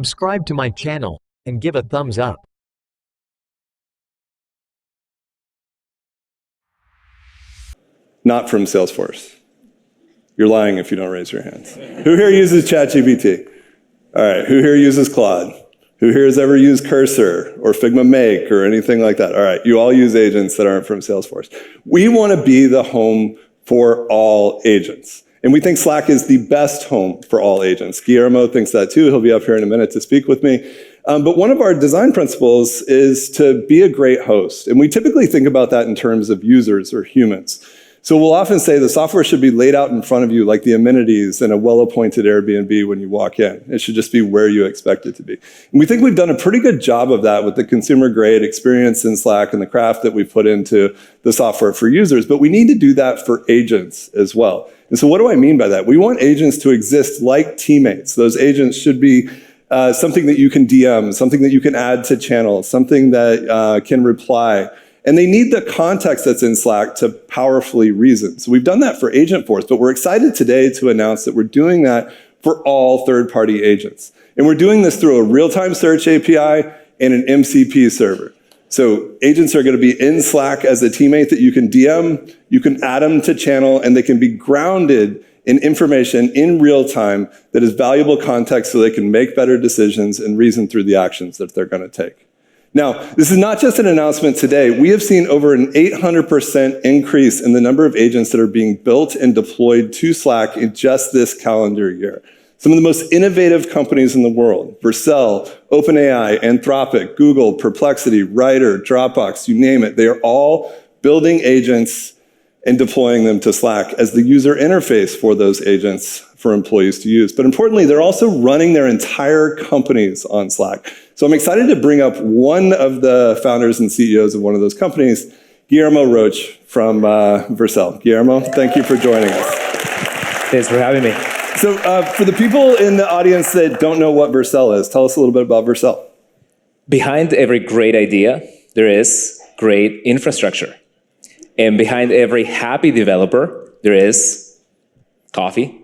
subscribe to my channel, and give a thumbs up. Not from Salesforce. You're lying if you don't raise your hands. Who here uses ChatGPT? All right, who here uses Claude? Who here has ever used Cursor or Figma Make or anything like that? All right, you all use agents that aren't from Salesforce. We want to be the home for all agents. And we think Slack is the best home for all agents. Guillermo thinks that too. He'll be up here in a minute to speak with me. But one of our design principles is to be a great host. And we typically think about that in terms of users or humans. So we'll often say the software should be laid out in front of you like the amenities in a well-appointed Airbnb when you walk in. It should just be where you expect it to be. And we think we've done a pretty good job of that with the consumer-grade experience in Slack and the craft that we've put into the software for users. But we need to do that for agents as well. And so what do I mean by that? We want agents to exist like teammates. Those agents should be something that you can DM, something that you can add to channels, something that can reply. And they need the context that's in Slack to powerfully reason. So we've done that for Agentforce, but we're excited today to announce that we're doing that for all third-party agents. And we're doing this through a real-time search API and an MCP server. So agents are going to be in Slack as a teammate that you can DM, you can add them to channel, and they can be grounded in information in real time that is valuable context so they can make better decisions and reason through the actions that they're going to take. Now, this is not just an announcement today. We have seen over an 800% increase in the number of agents that are being built and deployed to Slack in just this calendar year. Some of the most innovative companies in the world, Vercel, OpenAI, Anthropic, Google, Perplexity, Writer, Dropbox, you name it, they are all building agents and deploying them to Slack as the user interface for those agents for employees to use. But importantly, they're also running their entire companies on Slack. So I'm excited to bring up one of the founders and CEOs of one of those companies, Guillermo Roach from Vercel. Guillermo, thank you for joining us. Thanks for having me. So for the people in the audience that don't know what Vercel is, tell us a little bit about Vercel. Behind every great idea, there is great infrastructure. And behind every happy developer, there is coffee.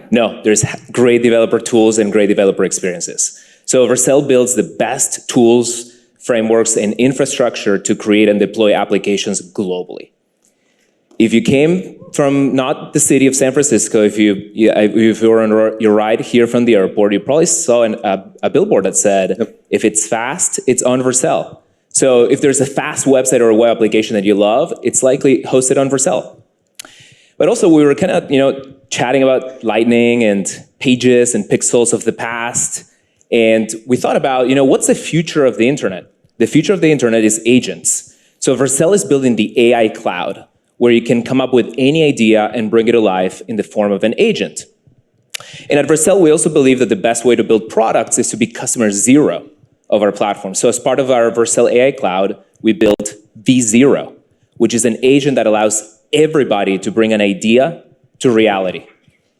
No, there's great developer tools and great developer experiences. So Vercel builds the best tools, frameworks, and infrastructure to create and deploy applications globally. If you came from not the city of San Francisco, if you were on your ride here from the airport, you probably saw a billboard that said, yep, if it's fast, it's on Vercel. So if there's a fast website or a web application that you love, it's likely hosted on Vercel. But also we were kind of, chatting about Lightning and Pages and Pixels of the past. And we thought about, what's the future of the internet? The future of the internet is agents. So Vercel is building the AI cloud, where you can come up with any idea and bring it to life in the form of an agent. And at Vercel, we also believe that the best way to build products is to be customer zero of our platform. So as part of our Vercel AI cloud, we built V0, which is an agent that allows everybody to bring an idea to reality.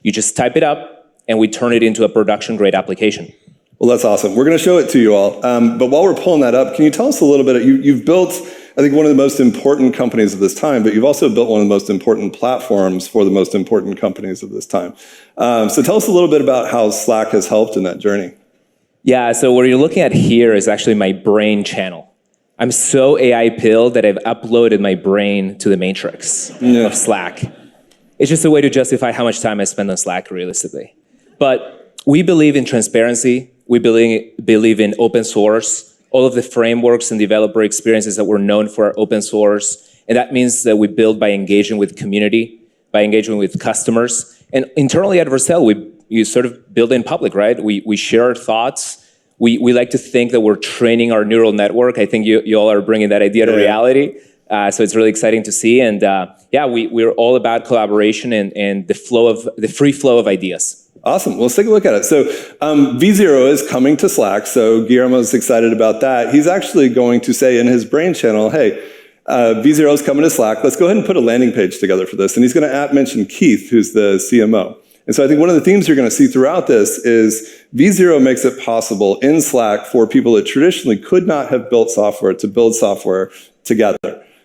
You just type it up, and we turn it into a production-grade application. Well, that's awesome. We're going to show it to you all. But while we're pulling that up, can you tell us a little bit? You've built, I think, one of the most important companies of this time, but you've also built one of the most important platforms for the most important companies of this time. So tell us a little bit about how Slack has helped in that journey. Yeah, so what you're looking at here is actually my brain channel. I'm so AI-pilled that I've uploaded my brain to the matrix of Slack. It's just a way to justify how much time I spend on Slack realistically. But we believe in transparency. We believe in open source. All of the frameworks and developer experiences that we're known for are open source. And that means that we build by engaging with community, by engaging with customers. And internally at Vercel, you sort of build in public, right? We share our thoughts. We like to think that we're training our neural network. I think you all are bringing that idea to reality. So it's really exciting to see. And we're all about collaboration and the free flow of ideas. Awesome. Well, let's take a look at it. So V0 is coming to Slack. So Guillermo's excited about that. He's actually going to say in his brain channel, hey, V0 is coming to Slack. Let's go ahead and put a landing page together for this. And he's going to mention Keith, who's the CMO. And so I think one of the themes you're going to see throughout this is V0 makes it possible in Slack for people that traditionally could not have built software to build software together.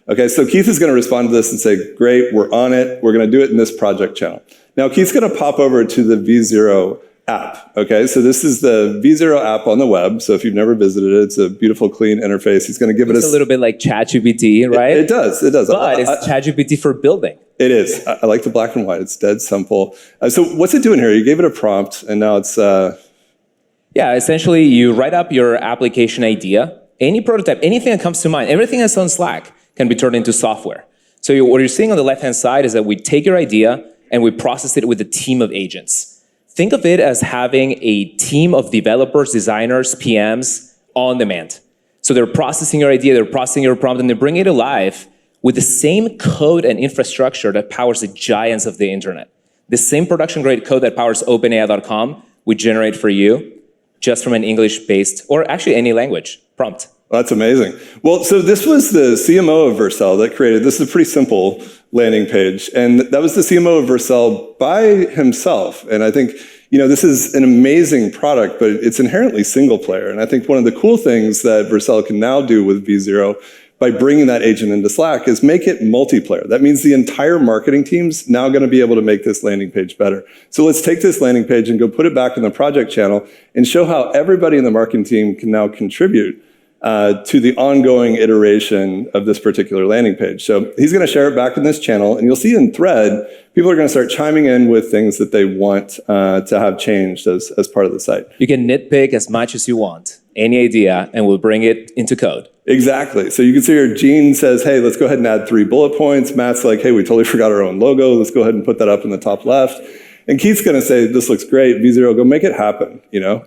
Okay, so Keith is going to respond to this and say, great, we're on it. We're going to do it in this project channel. Now, Keith's going to pop over to the V0 app. Okay, so this is the V0 app on the web. So if you've never visited it, it's a beautiful, clean interface. He's going to give it It's a little bit like ChatGPT, right? It does. But it's ChatGPT for building. It is. I like the black and white. It's dead simple. So what's it doing here? You gave it a prompt, and now it's... Yeah, essentially, you write up your application idea, any prototype, anything that comes to mind, everything that's on Slack can be turned into software. So what you're seeing on the left-hand side is that we take your idea and we process it with a team of agents. Think of it as having a team of developers, designers, PMs on demand. So they're processing your idea, they're processing your prompt, and they bring it to life with the same code and infrastructure that powers the giants of the internet. The same production-grade code that powers OpenAI.com we generate for you just from an English-based, or actually any language, prompt. Well, that's amazing. Well, so this was the CMO of Vercel that created, this is a pretty simple landing page, and that was the CMO of Vercel by himself. And I think, this is an amazing product, but it's inherently single player. And I think one of the cool things that Vercel can now do with V0 by bringing that agent into Slack is make it multiplayer. That means the entire marketing team's now going to be able to make this landing page better. So let's take this landing page and go put it back in the project channel and show how everybody in the marketing team can now contribute to the ongoing iteration of this particular landing page. So he's going to share it back in this channel, and you'll see in Thread, people are going to start chiming in with things that they want to have changed as part of the site. You can nitpick as much as you want, any idea, and we'll bring it into code. Exactly. So you can see here, Gene says, hey, let's go ahead and add 3 bullet points. Matt's like, hey, we totally forgot our own logo. Let's go ahead and put that up in the top left. And Keith's going to say, this looks great, V0, go make it happen,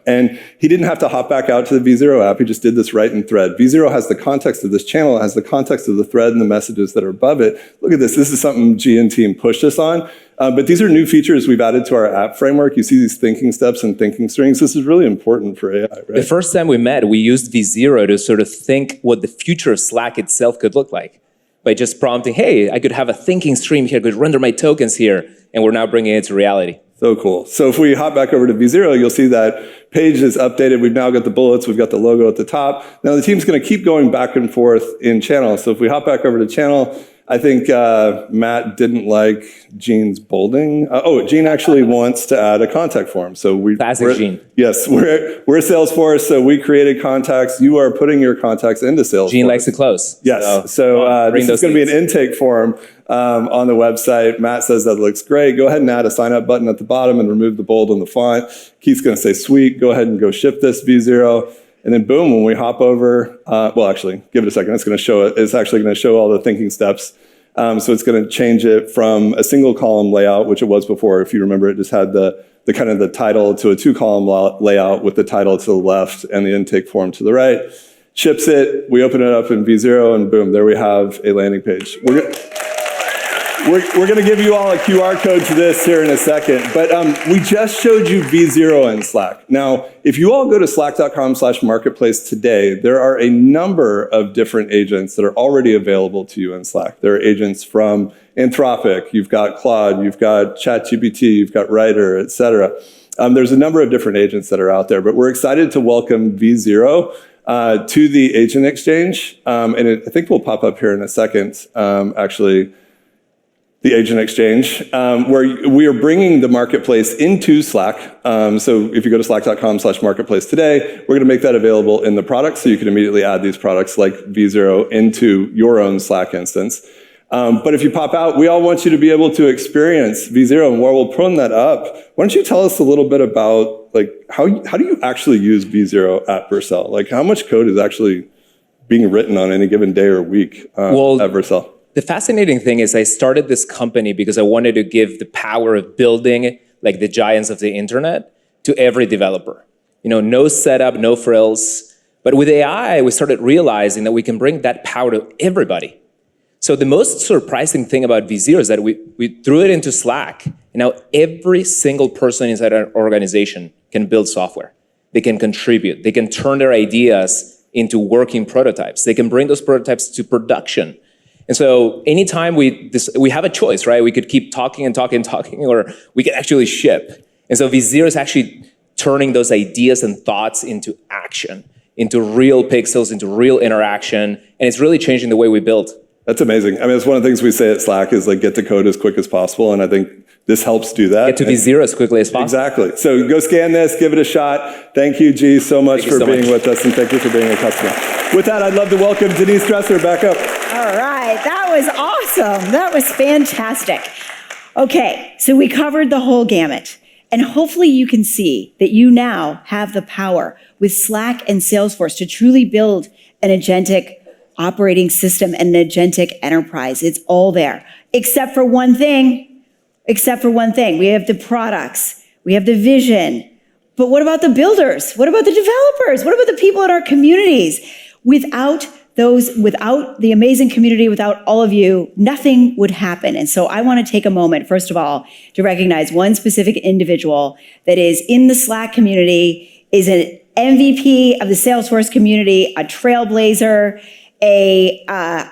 And he didn't have to hop back out to the V0 app. He just did this right in Thread. V0 has the context of this channel. It has the context of the thread and the messages that are above it. Look at this. This is something G and team pushed us on. But these are new features we've added to our app framework. You see these thinking steps and thinking strings. This is really important for AI, right? The first time we met, we used V0 to sort of think what the future of Slack itself could look like. By just prompting, hey, I could have a thinking stream here, I could render my tokens here, and we're now bringing it to reality. So cool. So if we hop back over to V0, you'll see that page is updated. We've now got the bullets. We've got the logo at the top. Now the team's going to keep going back and forth in channel. So if we hop back over to channel, I think Matt didn't like Gene's bolding. Gene actually wants to add a contact form. So Classic Gene. Yes, we're Salesforce, so we created contacts. You are putting your contacts into Salesforce. Gene likes to close. Yes, so this is going to be an intake form on the website. Matt says that looks great. Go ahead and add a sign up button at the bottom and remove the bold on the font. Keith's going to say, sweet, go ahead and go ship this V0. And then boom, when we hop over, actually, give it a second. It's going to show it. It's actually going to show all the thinking steps. So it's going to change it from a single column layout, which it was before. If you remember, it just had the kind of the title to a 2-column layout with the title to the left and the intake form to the right. Ships it. We open it up in V0, and boom, there we have a landing page. We're going to give you all a QR code to this here in a second, but we just showed you V0 in Slack. Now, if you all go to slack.com/marketplace today, there are a number of different agents that are already available to you in Slack. There are agents from Anthropic, you've got Claude, you've got ChatGPT, you've got Writer, et cetera. There's a number of different agents that are out there, but we're excited to welcome V0 to the Agent Exchange, and I think we'll pop up here in a second, actually. The Agent Exchange, where we are bringing the marketplace into Slack. So if you go to slack.com/marketplace today, we're going to make that available in the product, so you can immediately add these products like V0 into your own Slack instance. But if you pop out, we all want you to be able to experience V0, and while we'll prone that up, why don't you tell us a little bit about how do you actually use V0 at Vercel? How much code is actually being written on any given day or week at Vercel? The fascinating thing is I started this company because I wanted to give the power of building like the giants of the internet to every developer. No setup, no frills. But with AI, we started realizing that we can bring that power to everybody. So the most surprising thing about V0 is that we threw it into Slack, and now every single person inside our organization can build software. They can contribute. They can turn their ideas into working prototypes. They can bring those prototypes to production. And so anytime we have a choice, right? We could keep talking and talking and talking, or we could actually ship. And so V0 is actually turning those ideas and thoughts into action, into real pixels, into real interaction, and it's really changing the way we build. That's amazing. I mean, it's one of the things we say at Slack is like get to code as quick as possible, and I think this helps do that. Get to be zero as quickly as possible. Exactly. So go scan this, give it a shot. Thank you, G, so much for being with us, and thank you for being a customer. With that, I'd love to welcome Denise Dresser back up. All right, that was awesome. That was fantastic. Okay, so we covered the whole gamut. And hopefully you can see that you now have the power with Slack and Salesforce to truly build an agentic operating system and an agentic enterprise. It's all there, except for one thing. We have the products, we have the vision, but what about the builders? What about the developers? What about the people in our communities? Without the amazing community, without all of you, nothing would happen. And so I want to take a moment, first of all, to recognize one specific individual that is in the Slack community, is an MVP of the Salesforce community, a trailblazer, a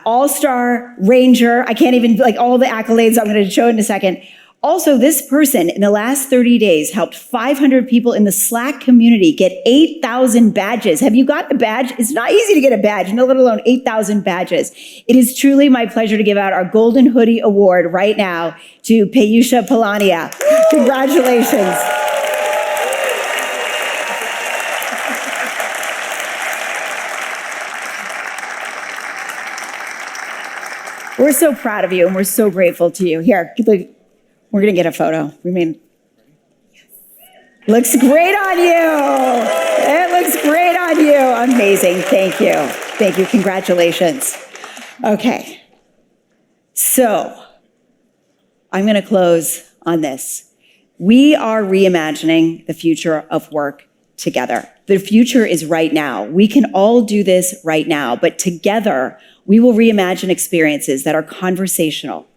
all-star ranger. I can't even, like, all the accolades I'm going to show in a second. Also, this person in the last 30 days helped 500 people in the Slack community get 8,000 badges. Have you got a badge? It's not easy to get a badge, let alone 8,000 badges. It is truly my pleasure to give out our Golden Hoodie Award right now to Peyusha Palania. Congratulations. We're so proud of you and we're so grateful to you. Here, we're going to get a photo. Looks great on you. It looks great on you. Amazing. Thank you. Thank you. Congratulations. Okay. So I'm going to close on this. We are reimagining the future of work together. The future is right now. We can all do this right now, but together we will reimagine experiences that are conversational,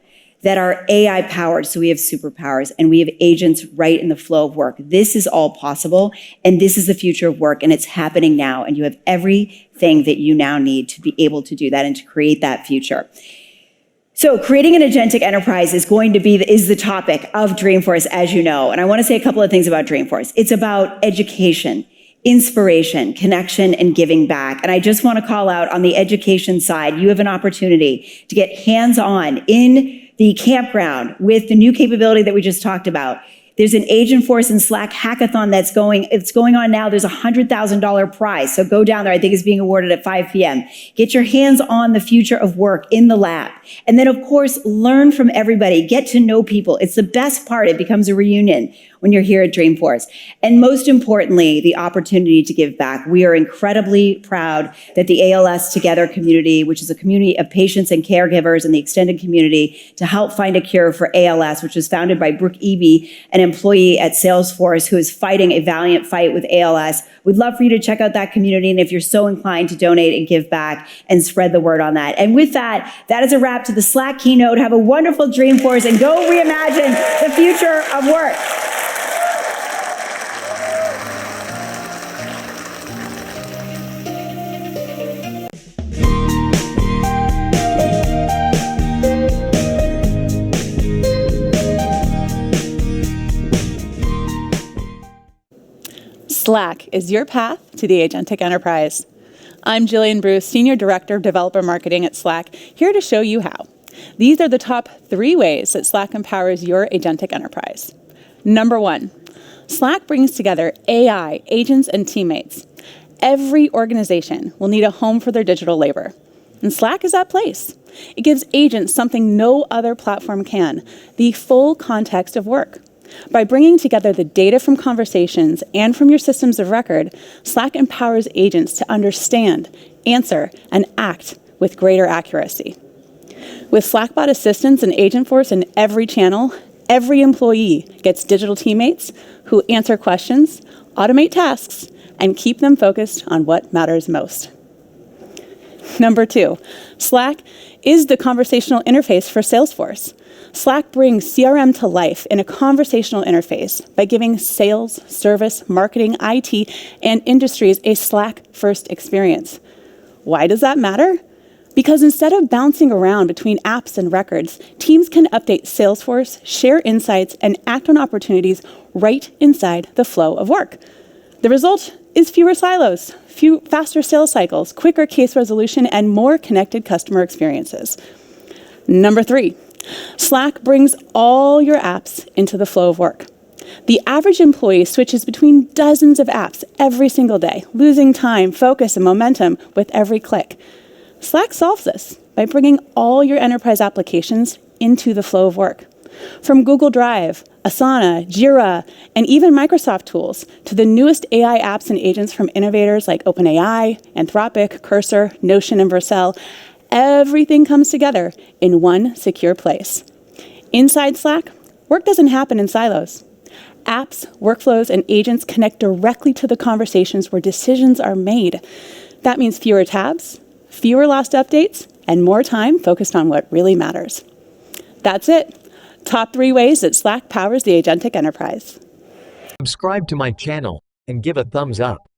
that are AI powered, so we have superpowers, and we have agents right in the flow of work. This is all possible, and this is the future of work, and it's happening now, and you have everything that you now need to be able to do that and to create that future. So creating an agentic enterprise is the topic of Dreamforce, as you know, and I want to say a couple of things about Dreamforce. It's about education, inspiration, connection, and giving back. And I just want to call out on the education side, you have an opportunity to get hands-on in the campground with the new capability that we just talked about. There's an Agentforce and Slack hackathon it's going on now. There's a $100,000 prize. So go down there. I think it's being awarded at 5 p.m. Get your hands on the future of work in the lab. And then, of course, learn from everybody. Get to know people. It's the best part. It becomes a reunion when you're here at Dreamforce. And most importantly, the opportunity to give back. We are incredibly proud that the ALS Together community, which is a community of patients and caregivers and the extended community to help find a cure for ALS, which was founded by Brooke Eby, an employee at Salesforce who is fighting a valiant fight with ALS. We'd love for you to check out that community, and if you're so inclined to donate and give back and spread the word on that. And with that, that is a wrap to the Slack keynote. Have a wonderful Dreamforce and go reimagine the future of work. Slack is your path to the agentic enterprise. I'm Jillian Bruce, Senior Director of Developer Marketing at Slack, here to show you how. These are the top 3 ways that Slack empowers your agentic enterprise. Number 1, Slack brings together AI, agents, and teammates. Every organization will need a home for their digital labor, and Slack is that place. It gives agents something no other platform can, the full context of work. By bringing together the data from conversations and from your systems of record, Slack empowers agents to understand, answer, and act with greater accuracy. With Slackbot assistants and Agentforce in every channel, every employee gets digital teammates who answer questions, automate tasks, and keep them focused on what matters most. Number 2, Slack is the conversational interface for Salesforce. Slack brings CRM to life in a conversational interface by giving sales, service, marketing, IT, and industries a Slack-first experience. Why does that matter? Because instead of bouncing around between apps and records, teams can update Salesforce, share insights, and act on opportunities right inside the flow of work. The result is fewer silos, faster sales cycles, quicker case resolution, and more connected customer experiences. Number 3, Slack brings all your apps into the flow of work. The average employee switches between dozens of apps every single day, losing time, focus, and momentum with every click. Slack solves this by bringing all your enterprise applications into the flow of work. From Google Drive, Asana, Jira, and even Microsoft tools to the newest AI apps and agents from innovators like OpenAI, Anthropic, Cursor, Notion, and Vercel, everything comes together in one secure place. Inside Slack, work doesn't happen in silos. Apps, workflows, and agents connect directly to the conversations where decisions are made. That means fewer tabs, fewer lost updates, and more time focused on what really matters. That's it. Top 3 ways that Slack powers the agentic enterprise. Subscribe to my channel and give a thumbs up.